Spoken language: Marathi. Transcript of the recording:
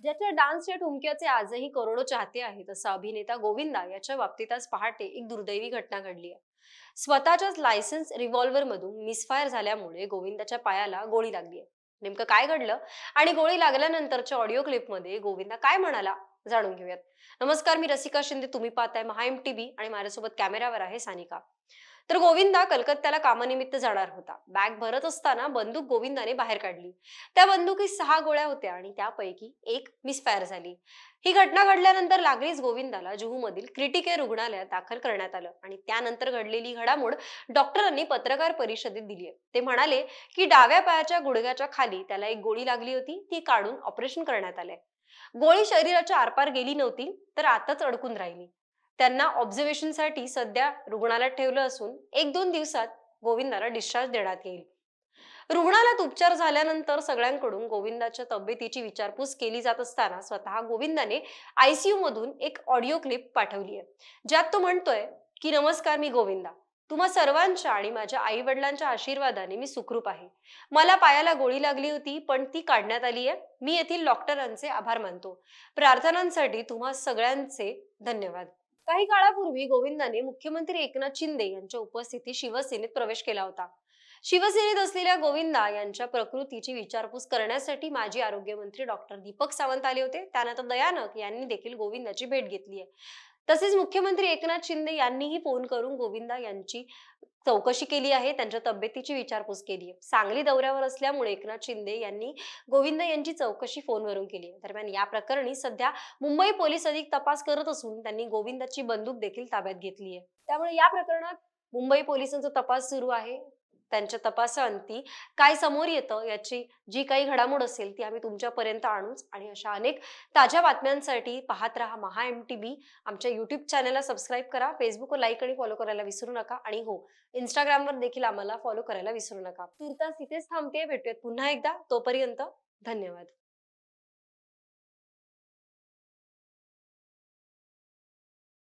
ज्याच्या डान्सच्या ठुमक्याचे आजही करोडो चाहते आहेत असा अभिनेता गोविंदा याच्या बाबतीत आज पहाटे एक दुर्दैवी घटना घडली आहे. स्वतःच्याच लायसन्स रिव्हॉल्व्हर मधून मिसफायर झाल्यामुळे गोविंदाच्या पायाला गोळी लागली आहे. नेमकं काय घडलं आणि गोळी लागल्यानंतरच्या ऑडिओ क्लिपमध्ये गोविंदा काय म्हणाला जाणून घेऊयात. नमस्कार, मी रसिका शिंदे. तुम्ही पाहताय महा MTV आणि माझ्यासोबत कॅमेरावर आहे सानिका. तर गोविंदा कलकत्त्याला कामानिमित्त जाणार होता. बॅग भरत असताना बंदूक गोविंदाने बाहेर काढली. त्या बंदुकीत 6 गोळ्या होत्या आणि त्यापैकी एक मिसफायर झाली. ही घटना घडल्यानंतर लागलीच गोविंदाला जुहूमधील क्रिटिकेअर रुग्णालयात दाखल करण्यात आलं आणि त्यानंतर घडलेली घडामोड डॉक्टरांनी पत्रकार परिषदेत दिली आहे. ते म्हणाले की डाव्या पायाच्या गुडघ्याच्या खाली त्याला एक गोळी लागली होती, ती काढून ऑपरेशन करण्यात आलंय. गोळी शरीराच्या आरपार गेली नव्हती, तर आतच अडकून राहिली. त्यांना ऑब्झर्वेशनसाठी सध्या रुग्णालयात ठेवलं असून 1-2 दिवसात गोविंदाला डिस्चार्ज देण्यात येईल. रुग्णालयात उपचार झाल्यानंतर सगळ्यांकडून गोविंदाच्या तब्येतीची विचारपूस केली जात असताना स्वतः गोविंदाने ICU मधून एक ऑडिओ क्लिप पाठवली आहे, ज्यात तो म्हणतोय की नमस्कार, मी गोविंदा. तुम्हा सर्वांच्या आणि माझ्या आई वडिलांच्या आशीर्वादाने मी सुखरूप आहे. मला पायाला गोळी लागली होती, पण ती काढण्यात आली आहे. मी येथील डॉक्टरांचे आभार मानतो. प्रार्थनांसाठी तुम्हा सगळ्यांचे धन्यवाद. काही काळापूर्वी गोविंदाने मुख्यमंत्री एकनाथ शिंदे यांच्या उपस्थितीत शिवसेनेत प्रवेश केला होता. शिवसेनेत असलेल्या गोविंदा यांच्या प्रकृतीची विचारपूस करण्यासाठी माजी आरोग्यमंत्री डॉक्टर दीपक सावंत आले होते. त्यानंतर दयानक यांनी देखील गोविंदाची भेट घेतली आहे. तसेच मुख्यमंत्री एकनाथ शिंदे यांनीही फोन करून गोविंदा यांची चौकशी केली आहे, त्यांच्या तब्येतीची विचारपूस केली आहे. सांगली दौऱ्यावर असल्यामुळे एकनाथ शिंदे यांनी गोविंदा यांची चौकशी फोनवरून केली आहे. दरम्यान या प्रकरणी सध्या मुंबई पोलीस अधिक तपास करत असून त्यांनी गोविंदाची बंदूक देखील ताब्यात घेतली आहे. त्यामुळे या प्रकरणात मुंबई पोलिसांचा तपास सुरू आहे. त्यांच्या तपासाअंती काय समोर येतं याची जी काही घडामोड असेल ती आम्ही तुमच्यापर्यंत आणूच आणि अशा अनेक ताज्या बातम्यांसाठी पाहत रहा महा MTV. आमच्या YouTube चॅनलला सबस्क्राईब करा, फेसबुकवर लाईक आणि फॉलो करायला विसरू नका आणि हो, Instagramवर देखील आम्हाला फॉलो करायला विसरू नका. तूर्तास इथेच थांबते. भेटूयात पुन्हा एकदा. तोपर्यंत धन्यवाद.